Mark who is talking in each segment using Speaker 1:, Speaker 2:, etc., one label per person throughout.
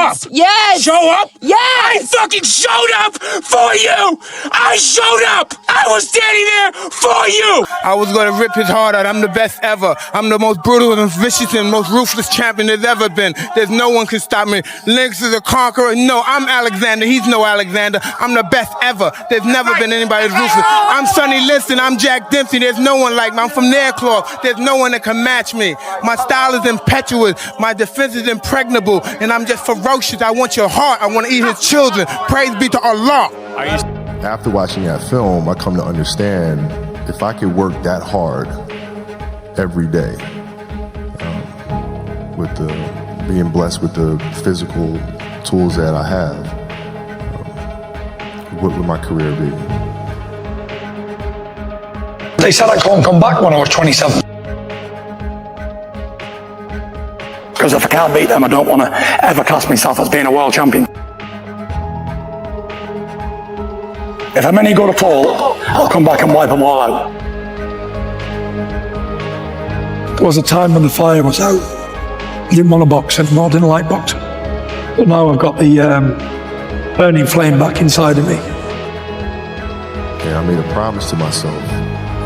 Speaker 1: up.
Speaker 2: Yes.
Speaker 1: Show up?
Speaker 2: Yes.
Speaker 1: I fucking showed up for you. I showed up. I was standing there for you.
Speaker 3: I was going to rip his heart out. I'm the best ever. I'm the most brutal and vicious and most ruthless champion there's ever been. There's no one can stop me. Lynx is a conqueror. No, I'm Alexander. He's no Alexander. I'm the best ever. There's never been anybody as ruthless. I'm Sonny Liston. I'm Jack Dempsey. There's no one like me. I'm from Nairclaw. There's no one that can match me. My style is impetuous. My defense is impregnable. And I'm just ferocious. I want your heart. I want to eat his children. Praise be to Allah.
Speaker 4: After watching that film, I come to understand if I could work that hard every day, with being blessed with the physical tools that I have, what would my career be?
Speaker 5: They said I couldn't come back when I was 27. Because if I can't beat them, I don't want to ever class myself as being a world champion. If I'm any good at all, I'll come back and wipe them all out. There was a time when the fire was out. I didn't want to box anymore, didn't like boxing. But now I've got the burning flame back inside of me.
Speaker 4: And I made a promise to myself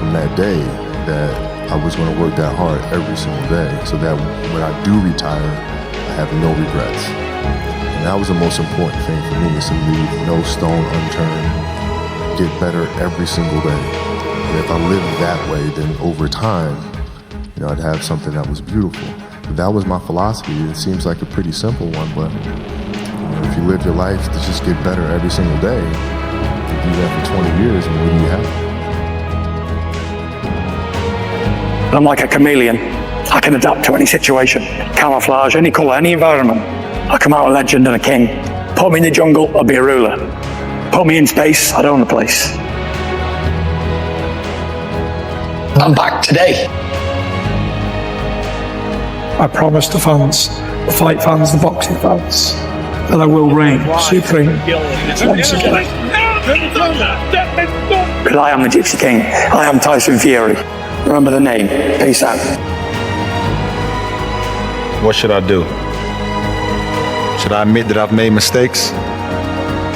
Speaker 4: from that day that I was going to work that hard every single day so that when I do retire, I have no regrets. And that was the most important thing for me, is to leave no stone unturned. Get better every single day. And if I lived that way, then over time, I'd have something that was beautiful. But that was my philosophy. It seems like a pretty simple one, but if you live your life to just get better every single day, if you do that for 20 years, and what do you have?
Speaker 5: I'm like a chameleon. I can adapt to any situation, camouflage, any colour, any environment. I come out a legend and a king. Put me in the jungle, I'll be a ruler. Put me in space, I'd own the place. I'm back today. I promise the fans, the fight fans, the boxing fans, that I will reign supreme once again. Because I am the Gypsy King. I am Tyson Fury. Remember the name. Peace out.
Speaker 6: What should I do? Should I admit that I've made mistakes?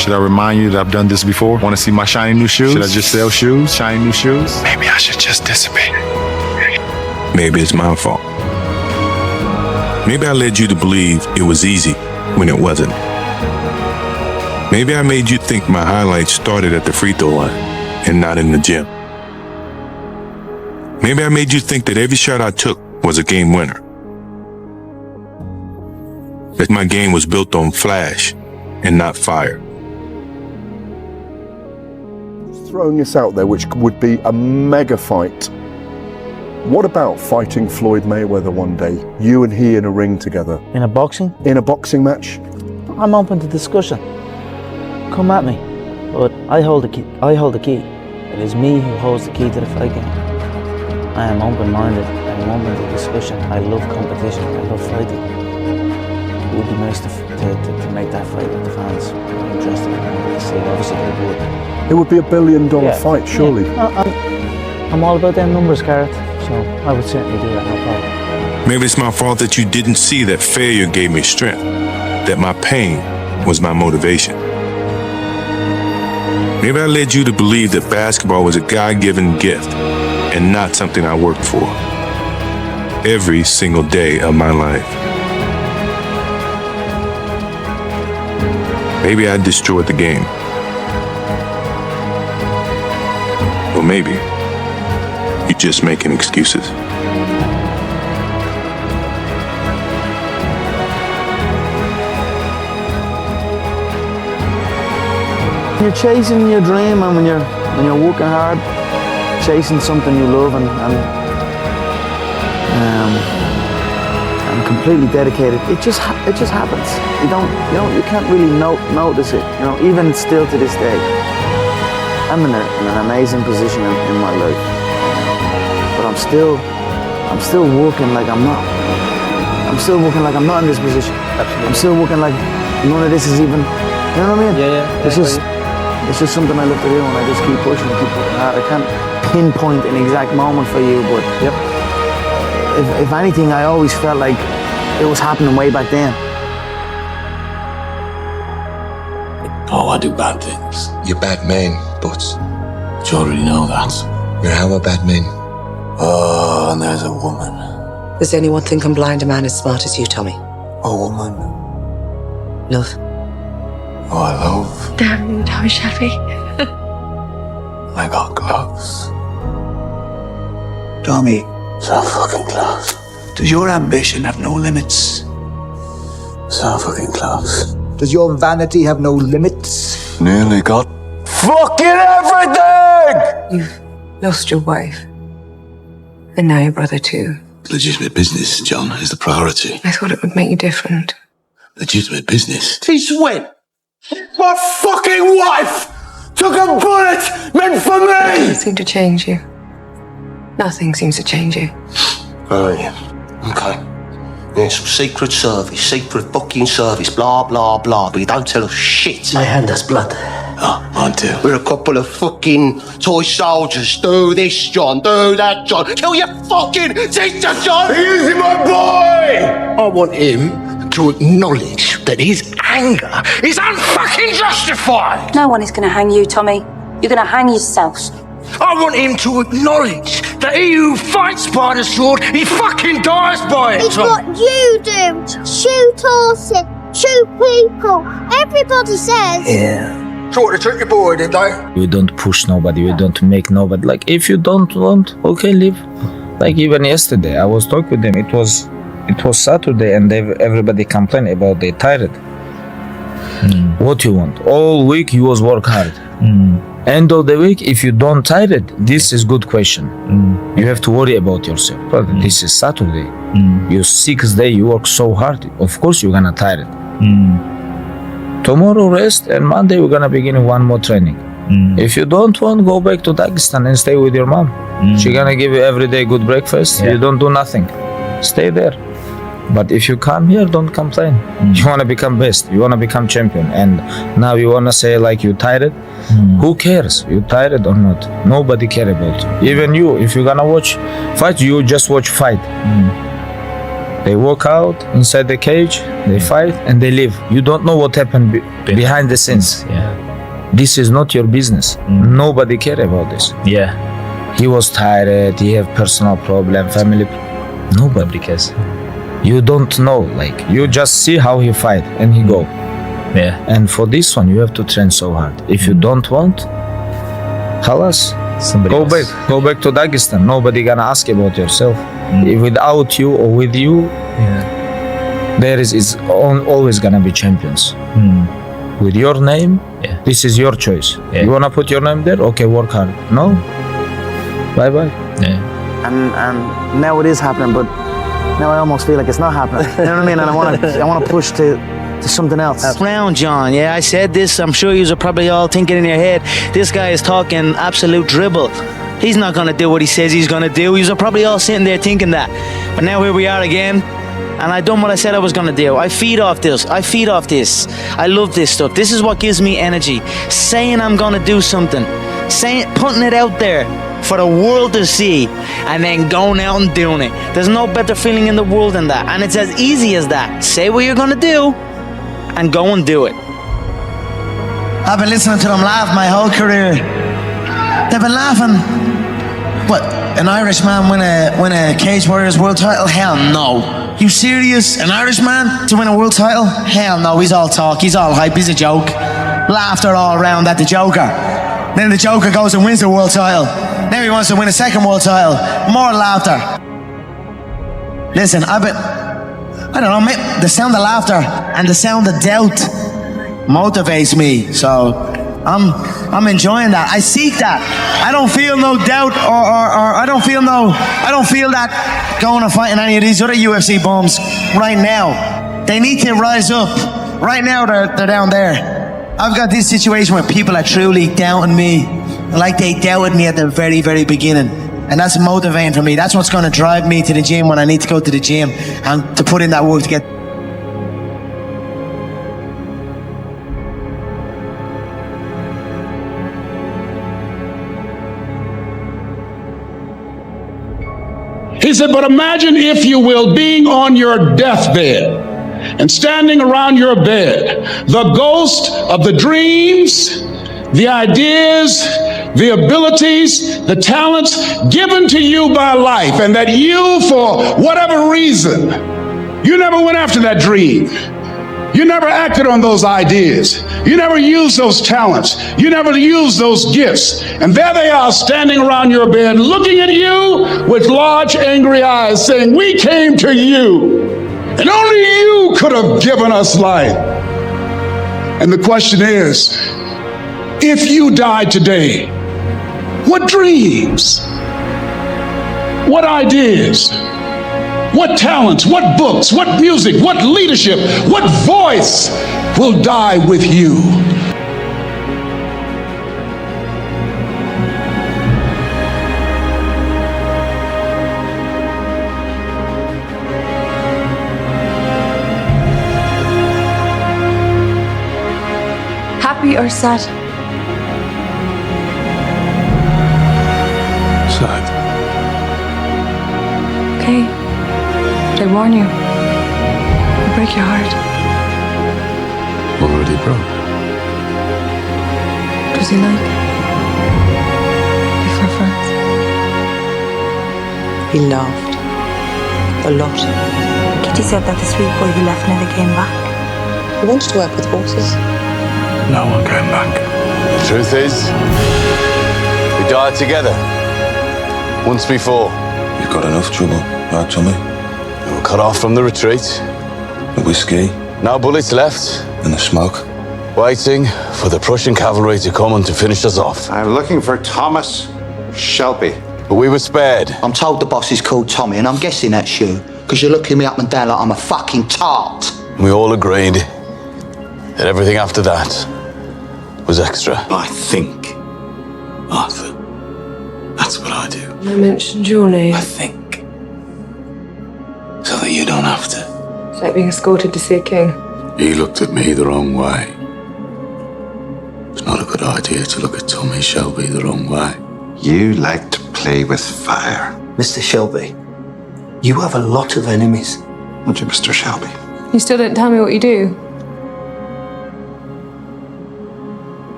Speaker 6: Should I remind you that I've done this before? Want to see my shiny new shoes? Should I just sell shoes? Shiny new shoes?
Speaker 7: Maybe I should just dissipate. Maybe it's my fault. Maybe I led you to believe it was easy when it wasn't. Maybe I made you think my highlights started at the free throw line and not in the gym. Maybe I made you think that every shot I took was a game winner. That my game was built on flash and not fire.
Speaker 8: Throwing this out there, which would be a mega fight. What about fighting Floyd Mayweather one day? You and he in a ring together.
Speaker 9: In a boxing?
Speaker 8: In a boxing match?
Speaker 9: I'm open to discussion. Come at me. But I hold the key. It is me who holds the key to the fight game. I am open-minded. I am open to discussion. I love competition. I love fighting. It would be nice to make that fight with the fans interested in what they see. Obviously they would.
Speaker 8: It would be $1 billion fight, surely.
Speaker 9: Yeah. I'm all about them numbers, Gareth. So I would certainly do that, no problem.
Speaker 7: Maybe it's my fault that you didn't see that failure gave me strength, that my pain was my motivation. Maybe I led you to believe that basketball was a God-given gift and not something I worked for every single day of my life. Maybe I destroyed the game. Or maybe you're just making excuses.
Speaker 9: You're chasing your dream, and when you're working hard, chasing something you love and completely dedicated, it just happens. You can't really notice it. Even still to this day, I'm in an amazing position in my life, but I'm still working like I'm not. I'm still working like I'm not in this position. Absolutely. I'm still working like none of this is even. You know what I mean? Yeah. It's just something I love to do, and I just keep pushing, keep working hard. I can't pinpoint an exact moment for you, but if anything, I always felt like it was happening way back then.
Speaker 2: I do bad things.
Speaker 10: You're bad men, but
Speaker 2: You already know that.
Speaker 10: you're how bad men.
Speaker 2: Oh, and there's a woman.
Speaker 11: Does anyone think I'm blind a man as smart as you, Tommy?
Speaker 2: A woman.
Speaker 11: Love.
Speaker 2: Oh, I love.
Speaker 12: Damn, Tommy Shelby.
Speaker 2: I got gloves.
Speaker 13: Tommy,
Speaker 2: So fucking close.
Speaker 13: does your ambition have no limits?
Speaker 2: So fucking close.
Speaker 13: Does your vanity have no limits?
Speaker 2: Nearly got fucking everything!
Speaker 11: You've lost your wife. And now your brother too.
Speaker 2: Legitimate business, John, is the priority.
Speaker 11: I thought it would make you different.
Speaker 2: Legitimate business.
Speaker 1: Since when? My fucking wife took a bullet meant for me!
Speaker 11: It seemed to change you. Nothing seems to change you.
Speaker 10: Oh, yeah. Okay. Yeah, some secret service, secret fucking service, blah, blah, blah, but you don't tell us shit.
Speaker 2: My hand has blood. Oh, mine too.
Speaker 10: We're a couple of fucking toy soldiers. Do this, John. Do that, John. Kill your fucking sister, John!
Speaker 1: He's my boy!
Speaker 2: I want him to acknowledge that his anger is unfucking justified.
Speaker 12: No one is going to hang you, Tommy. You're going to hang yourself.
Speaker 2: I want him to acknowledge that he who fights by the sword, he fucking dies by it.
Speaker 14: It's what you do. Shoot horses, shoot people. Everybody says.
Speaker 13: Yeah.
Speaker 1: So what, they took your boy, did they?
Speaker 15: We don't push nobody, we don't make nobody. Like, if you don't want, okay, leave. Like, even yesterday, I was talking with them. It was Saturday, and everybody complained about they tired. What you want? All week you was work hard. End of the week, if you don't tired, this is good question. You have to worry about yourself. But this is Saturday. Your 6th day, you work so hard. Of course you're gonna tired. Tomorrow rest, and Monday we're gonna begin one more training. If you don't want, go back to Dagestan and stay with your mom. She gonna give you every day good breakfast. You don't do nothing. Stay there. But if you come here, don't complain. You wanna become best. You wanna become champion. And now you wanna say like you tired. Who cares? You tired or not? Nobody care about you. Even you, if you're gonna watch fight, you just watch fight. They walk out inside the cage, they fight, and they leave. You don't know what happened behind the scenes. This is not your business. Nobody care about this. He was tired, he have personal problem, family. Nobody cares. You don't know, like, you just see how he fight and he go. And for this one, you have to train so hard. If you don't want, halas, go back to Dagestan. Nobody gonna ask about yourself. If without you or with you, there is always gonna be champions. With your name, this is your choice. You wanna put your name there? Okay, work hard. No? Bye-bye.
Speaker 9: And now it is happening, but now I almost feel like it's not happening. You know what I mean? And I want to push to something else.
Speaker 16: Round, John. Yeah, I said this. I'm sure you're probably all thinking in your head, this guy is talking absolute dribble. He's not going to do what he says he's going to do. You're probably all sitting there thinking that. But now here we are again. And I done what I said I was going to do. I feed off this. I love this stuff. This is what gives me energy. Saying I'm going to do something. Putting it out there for the world to see, and then going out and doing it. There's no better feeling in the world than that. And it's as easy as that. Say what you're going to do and go and do it.
Speaker 13: I've been listening to them laugh my whole career. They've been laughing. What, an Irishman win a Cage Warriors world title? Hell no. You serious? An Irishman to win a world title? Hell no, he's all talk, he's all hype, he's a joke. Laughter all around at the Joker. Then the Joker goes and wins the world title. Now he wants to win a second world title. More laughter. Listen, I don't know, mate, the sound of laughter and the sound of doubt motivates me. So I'm enjoying that. I seek that. I don't feel no doubt or I don't feel that going and fighting any of these other UFC bums right now. They need to rise up. Right now they're down there. I've got this situation where people are truly doubting me, like they doubted me at the very, very beginning. And that's motivating for me. That's what's going to drive me to the gym when I need to go to the gym and to put in that work to get.
Speaker 1: He said, but imagine, if you will, being on your deathbed
Speaker 17: and standing around your bed, the ghost of the dreams, the ideas, the abilities, the talents given to you by life, and that you, for whatever reason, you never went after that dream. You never acted on those ideas. You never used those talents. You never used those gifts. And there they are standing around your bed looking at you with large angry eyes saying, we came to you and only you could have given us life. And the question is, if you died today, what dreams, what ideas, what talents, what books, what music, what leadership, what voice will die with you?
Speaker 11: Happy or sad?
Speaker 17: Sad.
Speaker 11: Okay. But I warn you, it'll break your heart.
Speaker 7: Already broke.
Speaker 11: Does he like? If we're friends.
Speaker 18: He laughed. A lot.
Speaker 12: Kitty said that the sweet boy who left never came back.
Speaker 18: He wanted to work with horses.
Speaker 17: No one came back.
Speaker 19: The truth is, we died together. Once before.
Speaker 7: You've got enough trouble, right, Tommy?
Speaker 19: We were cut off from the retreat.
Speaker 7: The whiskey.
Speaker 19: No bullets left.
Speaker 7: And the smoke.
Speaker 19: Waiting for the Prussian cavalry to come and to finish us off.
Speaker 20: I'm looking for Thomas Shelby.
Speaker 19: But we were spared.
Speaker 10: I'm told the boss is called Tommy, and I'm guessing that's you, because you're looking me up and down like I'm a fucking tart.
Speaker 19: We all agreed that everything after that was extra.
Speaker 7: I think, Arthur. That's what I do.
Speaker 11: I mentioned your name.
Speaker 7: I think. So that you don't have to.
Speaker 11: It's like being escorted to see a king.
Speaker 7: He looked at me the wrong way. It's not a good idea to look at Tommy Shelby the wrong way.
Speaker 20: You like to play with fire.
Speaker 10: Mr. Shelby, you have a lot of enemies.
Speaker 20: Don't you, Mr. Shelby?
Speaker 11: You still don't tell me what you do.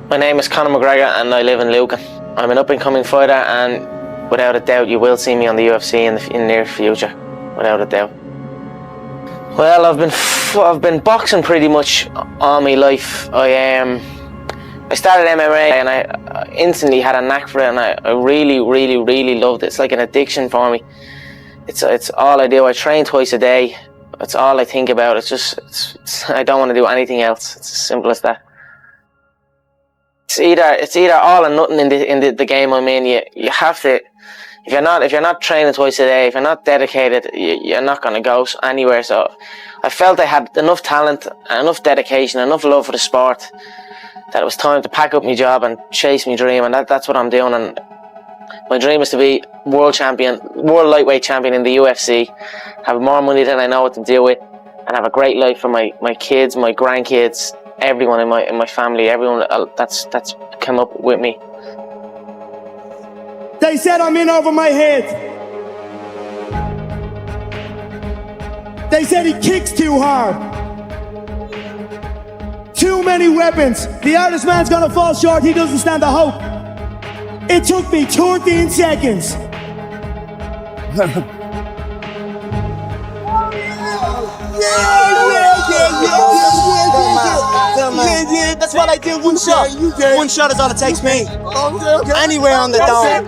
Speaker 21: My name is Conor McGregor and I live in Lucan. I'm an up-and-coming fighter and without a doubt you will see me on the UFC in the near future, without a doubt. Well, I've been boxing pretty much all my life. I started MMA and I instantly had a knack for it, and I really, really, really loved it. It's like an addiction for me. It's all I do. I train twice a day. It's all I think about. I don't want to do anything else. It's as simple as that. It's either all or nothing in the game I'm in. You have to, if you're not training twice a day, if you're not dedicated, you're not going to go anywhere. So I felt I had enough talent, enough dedication, enough love for the sport that it was time to pack up my job and chase my dream, and that's what I'm doing. And my dream is to be world lightweight champion in the UFC, have more money than I know what to do with, and have a great life for my kids, my grandkids, everyone in my family, everyone that's come up with me.
Speaker 22: They said I'm in over my head. They said he kicks too hard. Too many weapons. The Irish man's gonna fall short. He doesn't stand a hope. It took me 13 seconds.
Speaker 23: Yeah, that's what I do. One shot. One shot is all it takes me. Anywhere on the dome.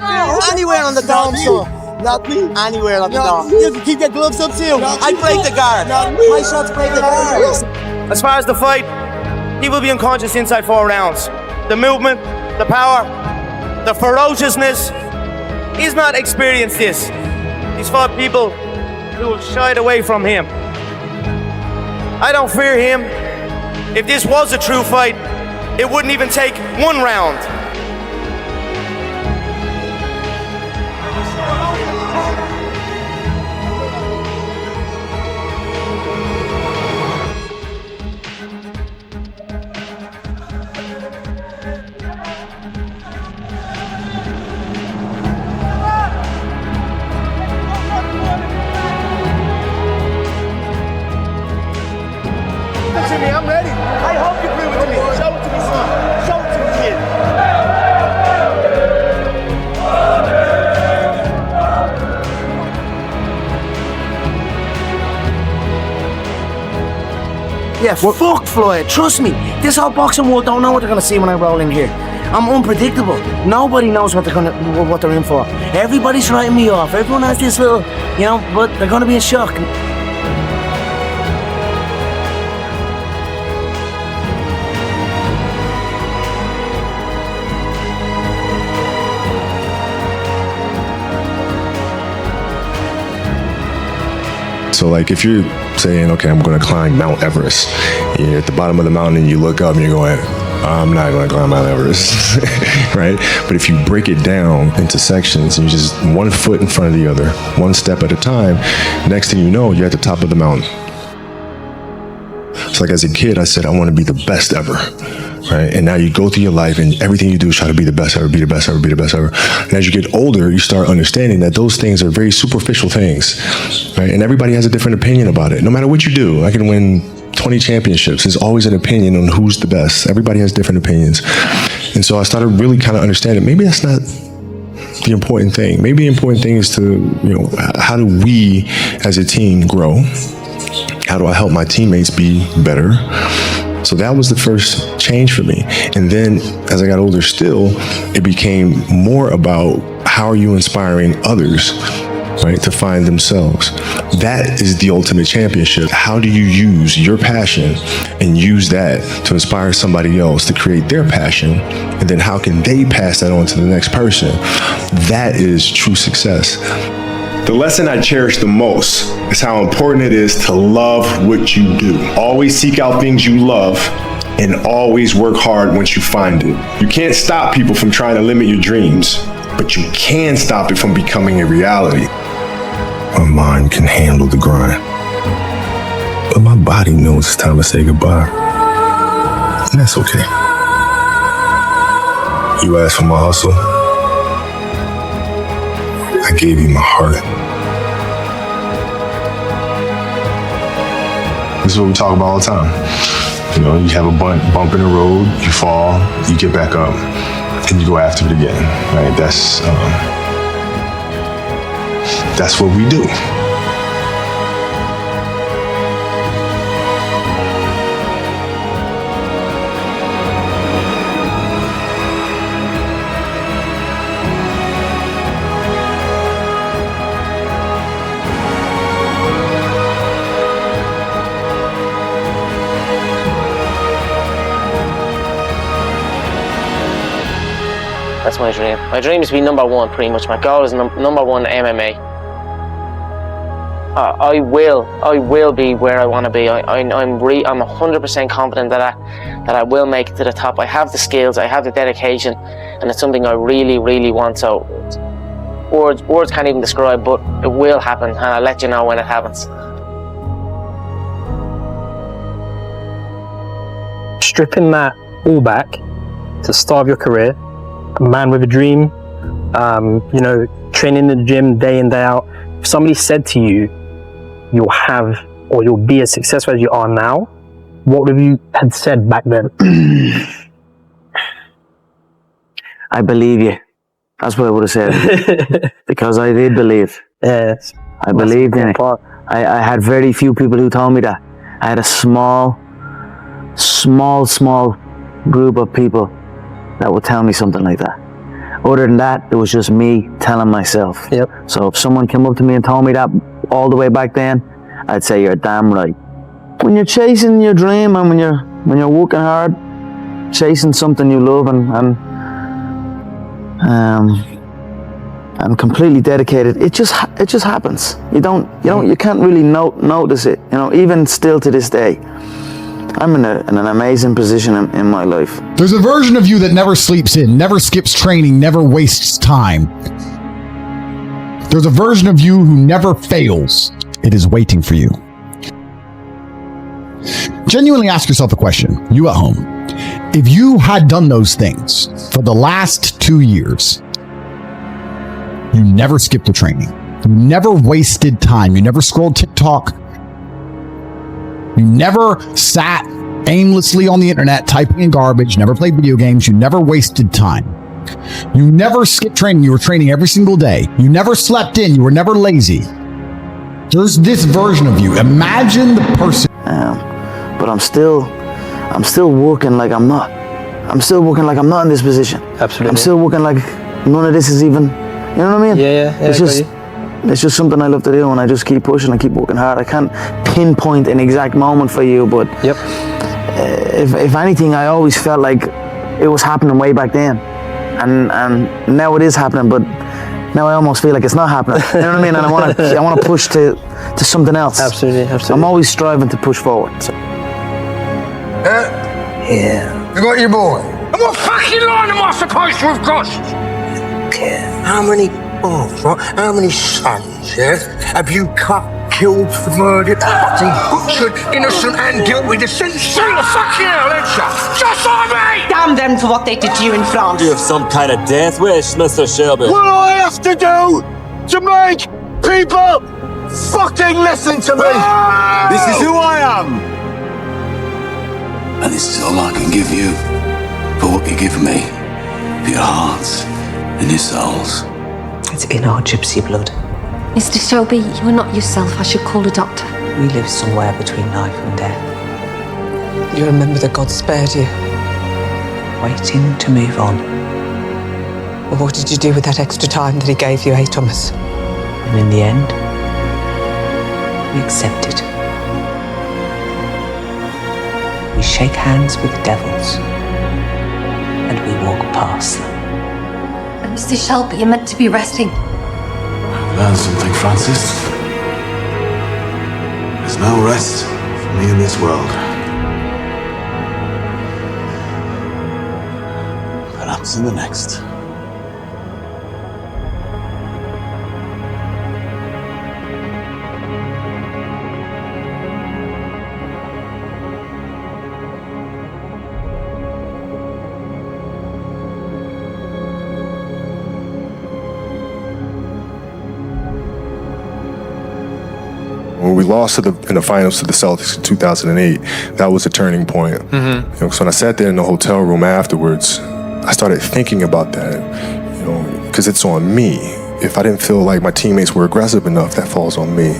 Speaker 23: Anywhere on the dome, son. Not me. Anywhere on the dome. You can keep your gloves up too. I break the guard. My shots break the guard.
Speaker 24: As far as the fight, he will be unconscious inside 4 rounds. The movement, the power, the ferociousness. He's not experienced this. He's fought people who have shied away from him. I don't fear him. If this was a true fight, it wouldn't even take 1 round.
Speaker 13: Yeah, fuck Floyd. Trust me. This whole boxing world don't know what they're gonna see when I roll in here. I'm unpredictable. Nobody knows what they're in for. Everybody's writing me off. Everyone has this little, you know, but they're gonna be in shock.
Speaker 3: So like if you're saying, okay, I'm going to climb Mount Everest, you're at the bottom of the mountain and you look up and you're going, I'm not going to climb Mount Everest, right? But if you break it down into sections and you just one foot in front of the other, one step at a time, next thing you know, you're at the top of the mountain. So like as a kid, I said, I want to be the best ever, right? And now you go through your life and everything you do is try to be the best ever, be the best ever, be the best ever. And as you get older, you start understanding that those things are very superficial things, right? And everybody has a different opinion about it. No matter what you do, I can win 20 championships. There's always an opinion on who's the best. Everybody has different opinions. And so I started really kind of understanding, maybe that's not the important thing. Maybe the important thing is to, you know, how do we as a team grow? How do I help my teammates be better? So that was the first change for me. And then as I got older still, it became more about how are you inspiring others, right, to find themselves. That is the ultimate championship. How do you use your passion and use that to inspire somebody else to create their passion? And then how can they pass that on to the next person? That is true success. The lesson I cherish the most is how important it is to love what you do. Always seek out things you love and always work hard once you find it. You can't stop people from trying to limit your dreams, but you can stop it from becoming a reality. My mind can handle the grind, but my body knows it's time to say goodbye. And that's okay. You asked for my hustle. I gave you my heart. This is what we talk about all the time. You know, you have a bump in the road, you fall, you get back up, and you go after it again, right? That's what we do.
Speaker 21: That's my dream. My dream is to be number 1, pretty much. My goal is number 1 MMA. I will be where I want to be. I'm 100% confident that I will make it to the top. I have the skills, I have the dedication, and it's something I really, really want. So words can't even describe, but it will happen, and I'll let you know when it happens.
Speaker 4: Stripping that all back to the start of your career, a man with a dream, you know, training in the gym day in, day out. If somebody said to you, you'll have, or you'll be as successful as you are now, what would you had said back then?
Speaker 9: I believe you. That's what I would have said. Because I did believe.
Speaker 4: Yes.
Speaker 9: I believed in it. I had very few people who told me that. I had a small group of people that would tell me something like that. Other than that, it was just me telling myself.
Speaker 4: Yep.
Speaker 9: So if someone came up to me and told me that all the way back then, I'd say you're damn right. When you're chasing your dream and when you're working hard, chasing something you love and completely dedicated, it just happens. You can't really notice it. You know, even still to this day. I'm in an amazing position in my life.
Speaker 5: There's a version of you that never sleeps in, never skips training, never wastes time. There's a version of you who never fails. It is waiting for you. Genuinely ask yourself a question, you at home. If you had done those things for the last 2 years, you never skipped a training, you never wasted time, you never scrolled TikTok, you never sat aimlessly on the internet typing in garbage, never played video games, you never wasted time. You never skipped training, you were training every single day. You never slept in, you were never lazy. There's this version of you. Imagine the person.
Speaker 9: but I'm still working like I'm not. I'm still working like I'm not in this position.
Speaker 4: Absolutely.
Speaker 9: I'm still working like none of this is even, you know what I mean?
Speaker 4: Yeah.
Speaker 9: It's just something I love to do, and I just keep pushing, I keep working hard. I can't pinpoint an exact moment for you, but if anything, I always felt like it was happening way back then, and now it is happening, but now I almost feel like it's not happening. You know what I mean? And I want to push to something else.
Speaker 4: Absolutely.
Speaker 9: I'm always striving to push forward. So.
Speaker 2: Yeah. You got your boy. And what fucking line am I supposed to have crossed? How many sons, have you cut, killed, murdered, butchered, innocent and guilty to send to the fucking hell, ain't you? Just like me!
Speaker 6: Damn them for what they did to you in France.
Speaker 8: You have some kind of death wish, Mr. Shelby.
Speaker 2: What do I have to do to make people fucking listen to me?
Speaker 8: This is who I am. And this is all I can give you for what you give me, for your hearts and your souls.
Speaker 18: It's in our gypsy blood.
Speaker 11: Mr. Shelby, you are not yourself. I should call a doctor.
Speaker 18: We live somewhere between life and death. You remember that God spared you. Waiting to move on. Well, what did you do with that extra time that he gave you, Thomas? And in the end, we accepted. We shake hands with devils, and we walk past them.
Speaker 11: Mr. Shelby, you're meant to be resting.
Speaker 8: Learn something, Francis. There's no rest for me in this world. Perhaps in the next.
Speaker 3: When we lost in the finals to the Celtics in 2008, that was a turning point. So when I sat there in the hotel room afterwards, I started thinking about that, because it's on me. If I didn't feel like my teammates were aggressive enough, that falls on me.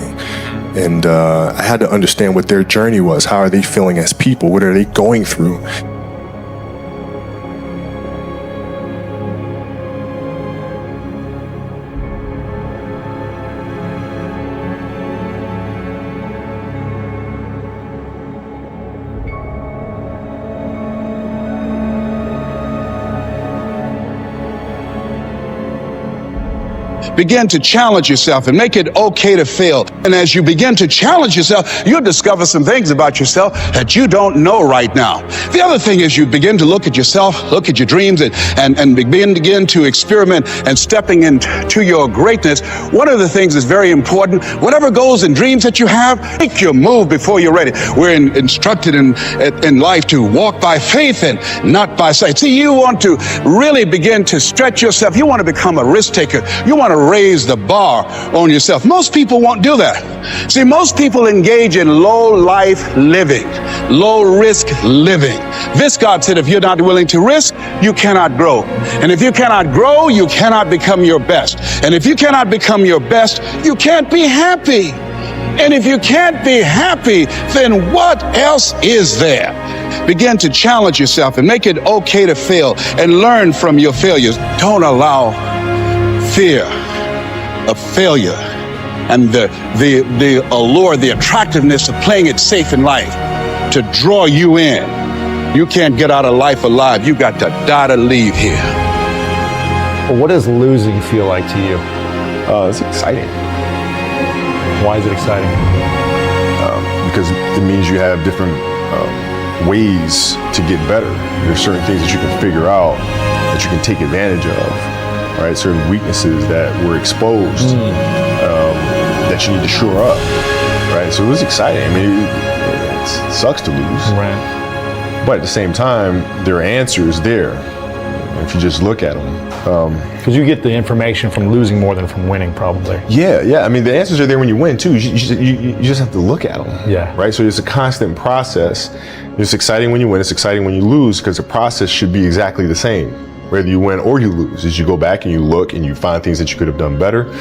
Speaker 3: And I had to understand what their journey was. How are they feeling as people? What are they going through?
Speaker 17: Begin to challenge yourself and make it okay to fail. And as you begin to challenge yourself, you'll discover some things about yourself that you don't know right now. The other thing is you begin to look at yourself, look at your dreams, and begin to experiment and stepping into your greatness. One of the things that's very important, whatever goals and dreams that you have, make your move before you're ready. We're instructed in life to walk by faith and not by sight. See, you want to really begin to stretch yourself. You want to become a risk taker. You want to raise the bar on yourself. Most people won't do that. See, most people engage in low life living, low risk living. Viscott said, if you're not willing to risk, you cannot grow. And if you cannot grow, you cannot become your best. And if you cannot become your best, you can't be happy. And if you can't be happy, then what else is there? Begin to challenge yourself and make it okay to fail and learn from your failures. Don't allow fear of failure and the allure, the attractiveness of playing it safe in life to draw you in. You can't get out of life alive. You got to die to leave here.
Speaker 14: Well, what does losing feel like to you?
Speaker 3: It's exciting.
Speaker 14: Why is it exciting?
Speaker 3: Because it means you have different ways to get better. There's certain things that you can figure out, that you can take advantage of. Right, certain weaknesses that were exposed that you need to shore up. Right, so it was exciting. I mean, it sucks to lose.
Speaker 14: Right.
Speaker 3: But at the same time, there are answers there if you just look at them.
Speaker 14: Because you get the information from losing more than from winning, probably.
Speaker 3: Yeah. I mean, the answers are there when you win too. You just have to look at them.
Speaker 14: Yeah.
Speaker 3: Right. So it's a constant process. It's exciting when you win. It's exciting when you lose, because the process should be exactly the same, whether you win or you lose. As you go back and you look and you find things that you could have done better.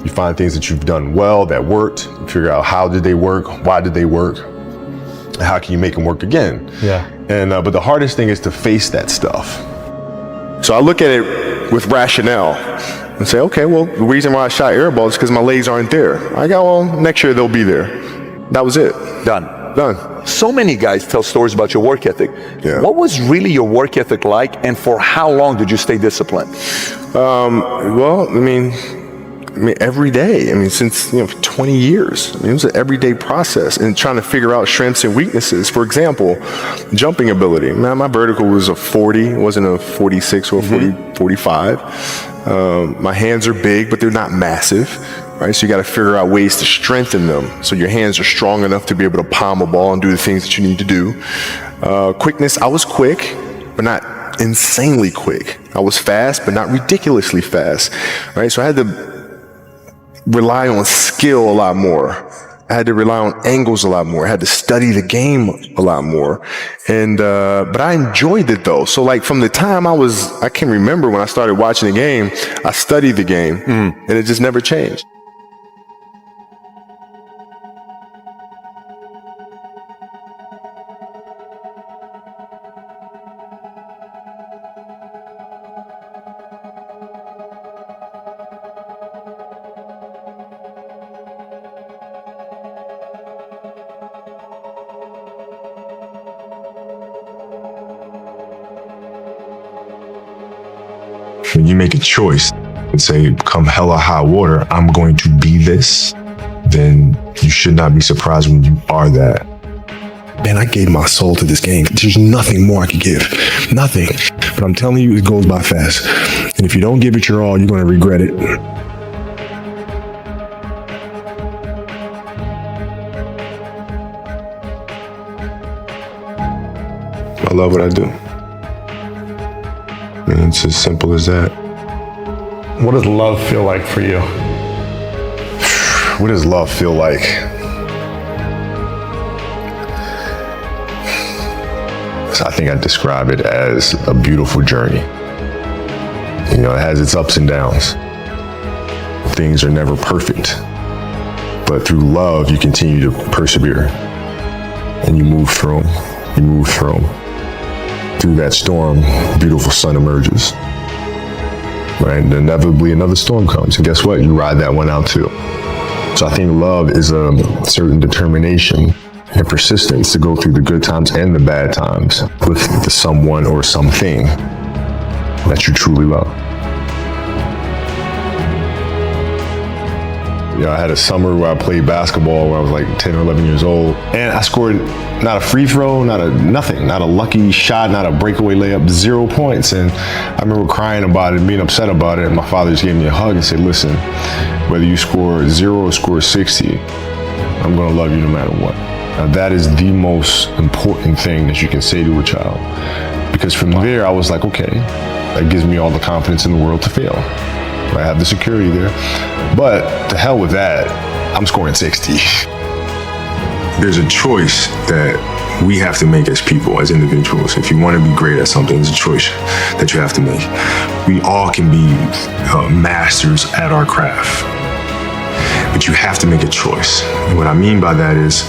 Speaker 3: You find things that you've done well that worked. You figure out how did they work, why did they work, How can you make them work again?
Speaker 14: Yeah.
Speaker 3: And but the hardest thing is to face that stuff. So I look at it with rationale and say, okay, well, the reason why I shot air balls is because my legs aren't there. I go, well, next year they'll be there. That was it.
Speaker 1: Done. So many guys tell stories about your work ethic.
Speaker 3: Yeah.
Speaker 1: What was really your work ethic like, and for how long did you stay disciplined?
Speaker 3: Well, I mean, every day. I mean, since 20 years. I mean, it was an everyday process, and trying to figure out strengths and weaknesses. For example, jumping ability. Man, my vertical was a 40, it wasn't a 46 or a 45. My hands are big, but they're not massive. Right, so you got to figure out ways to strengthen them so your hands are strong enough to be able to palm a ball and do the things that you need to do. Quickness, I was quick, but not insanely quick. I was fast, but not ridiculously fast. Right, so I had to rely on skill a lot more. I had to rely on angles a lot more. I had to study the game a lot more. And, but I enjoyed it though. So like from the time I can remember when I started watching the game, I studied the game and it just never changed. When you make a choice and say, come hell or high water, I'm going to be this, then you should not be surprised when you are that. Man, I gave my soul to this game. There's nothing more I could give. Nothing. But I'm telling you, it goes by fast. And if you don't give it your all, you're going to regret it. I love what I do. And it's as simple as that.
Speaker 14: What does love feel like for you?
Speaker 3: What does love feel like? I think I describe it as a beautiful journey. You know, it has its ups and downs. Things are never perfect. But through love, you continue to persevere. And you move through them. You move through them. Through that storm, a beautiful sun emerges. Right? And inevitably another storm comes. And guess what? You ride that one out too. So I think love is a certain determination and persistence to go through the good times and the bad times with the someone or something that you truly love. Yeah, I had a summer where I played basketball when I was like 10 or 11 years old. And I scored not a free throw, not a lucky shot, not a breakaway layup, 0 points. And I remember crying about it and being upset about it. And my father just gave me a hug and said, listen, whether you score 0 or score 60, I'm gonna love you no matter what. Now that is the most important thing that you can say to a child. Because from there, I was like, okay, that gives me all the confidence in the world to fail. I have the security there. But to hell with that, I'm scoring 60. There's a choice that we have to make as people, as individuals. If you want to be great at something, it's a choice that you have to make. We all can be masters at our craft, but you have to make a choice. And what I mean by that is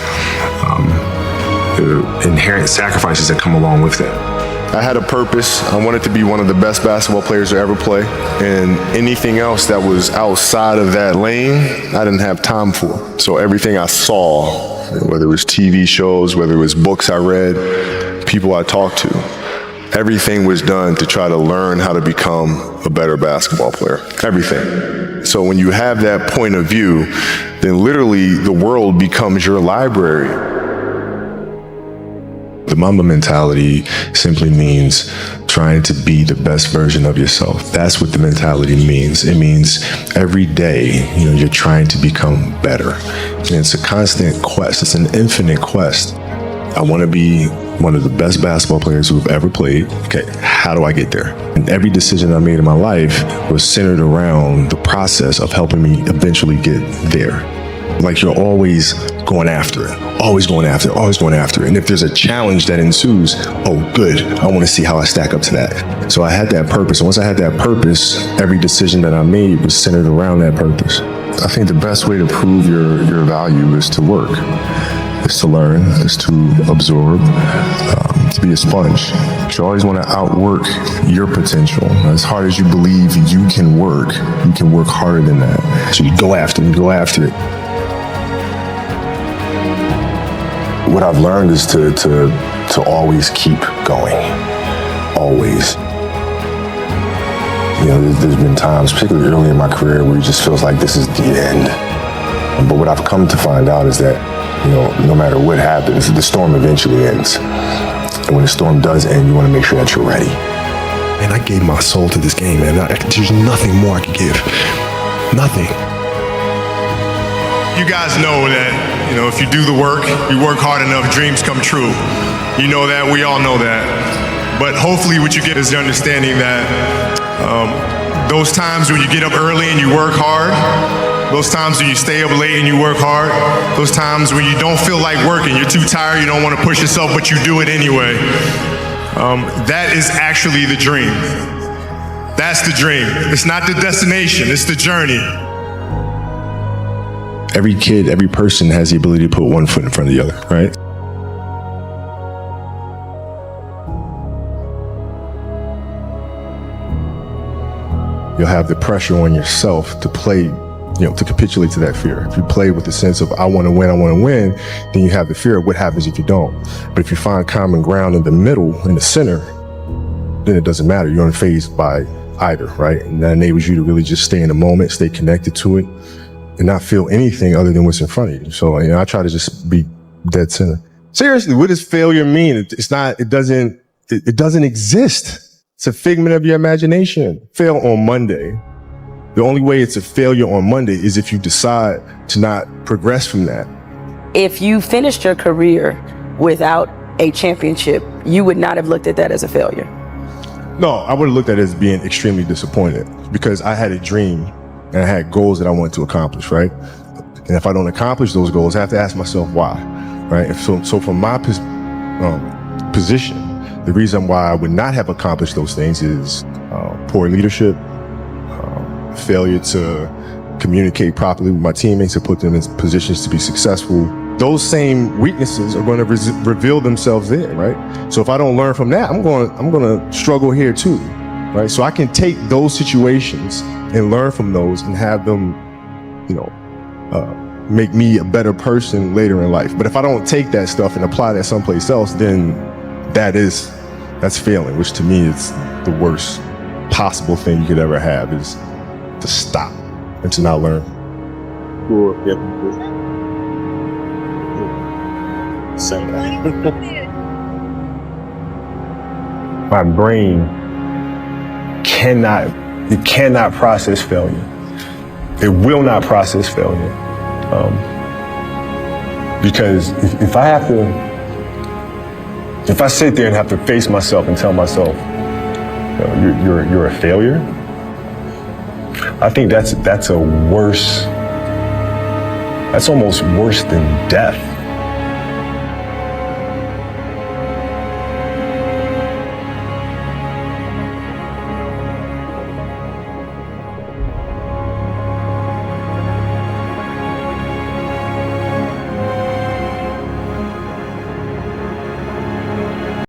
Speaker 3: the inherent sacrifices that come along with that. I had a purpose. I wanted to be one of the best basketball players to ever play. And anything else that was outside of that lane, I didn't have time for. So everything I saw, whether it was TV shows, whether it was books I read, people I talked to, everything was done to try to learn how to become a better basketball player. Everything. So when you have that point of view, then literally the world becomes your library. The Mamba mentality simply means trying to be the best version of yourself. That's what the mentality means. It means every day, you're trying to become better. And it's a constant quest. It's an infinite quest. I want to be one of the best basketball players who've ever played. Okay, how do I get there? And every decision I made in my life was centered around the process of helping me eventually get there. Like you're always going after it, always going after it, always going after it. And if there's a challenge that ensues, oh, good, I want to see how I stack up to that. So I had that purpose. And once I had that purpose, every decision that I made was centered around that purpose. I think the best way to prove your value is to work. is to learn, is to absorb, to be a sponge. You always want to outwork your potential. As hard as you believe you can work harder than that. So you go after it. What I've learned is to always keep going. Always. You know, there's been times, particularly early in my career, where it just feels like this is the end. But what I've come to find out is that, you know, no matter what happens, the storm eventually ends. And when the storm does end, you want to make sure that you're ready. And I gave my soul to this game, man. There's nothing more I could give. Nothing.
Speaker 12: You guys know that, you know, if you do the work, you work hard enough, dreams come true. You know that, we all know that. But hopefully what you get is the understanding that those times when you get up early and you work hard, those times when you stay up late and you work hard, those times when you don't feel like working, you're too tired, you don't want to push yourself, but you do it anyway. That is actually the dream. That's the dream. It's not the destination, it's the journey.
Speaker 3: Every kid, every person has the ability to put one foot in front of the other, right? You'll have the pressure on yourself to play, you know, to capitulate to that fear. If you play with the sense of, I want to win, then you have the fear of what happens if you don't. But if you find common ground in the middle, in the center, then it doesn't matter. You're unfazed by either, right? And that enables you to really just stay in the moment, stay connected to it, and not feel anything other than what's in front of you. So, you know, I try to just be dead center. Seriously, what does failure mean? It doesn't exist. It's a figment of your imagination. Fail on Monday. The only way it's a failure on Monday is if you decide to not progress from that.
Speaker 15: If you finished your career without a championship, you would not have looked at that as a failure.
Speaker 3: No, I would have looked at it as being extremely disappointed because I had a dream and I had goals that I wanted to accomplish, right? And if I don't accomplish those goals, I have to ask myself why, right? So from my position, the reason why I would not have accomplished those things is poor leadership, failure to communicate properly with my teammates to put them in positions to be successful. Those same weaknesses are going to reveal themselves there, right? So if I don't learn from that, I'm going to struggle here too, right? So I can take those situations and learn from those and have them, you know, make me a better person later in life. But if I don't take that stuff and apply that someplace else, then that's failing, which to me is the worst possible thing you could ever have, is to stop and to not learn. My brain cannot process failure. It will not process failure. Because if I sit there and have to face myself and tell myself, you're a failure, I think that's almost worse than death.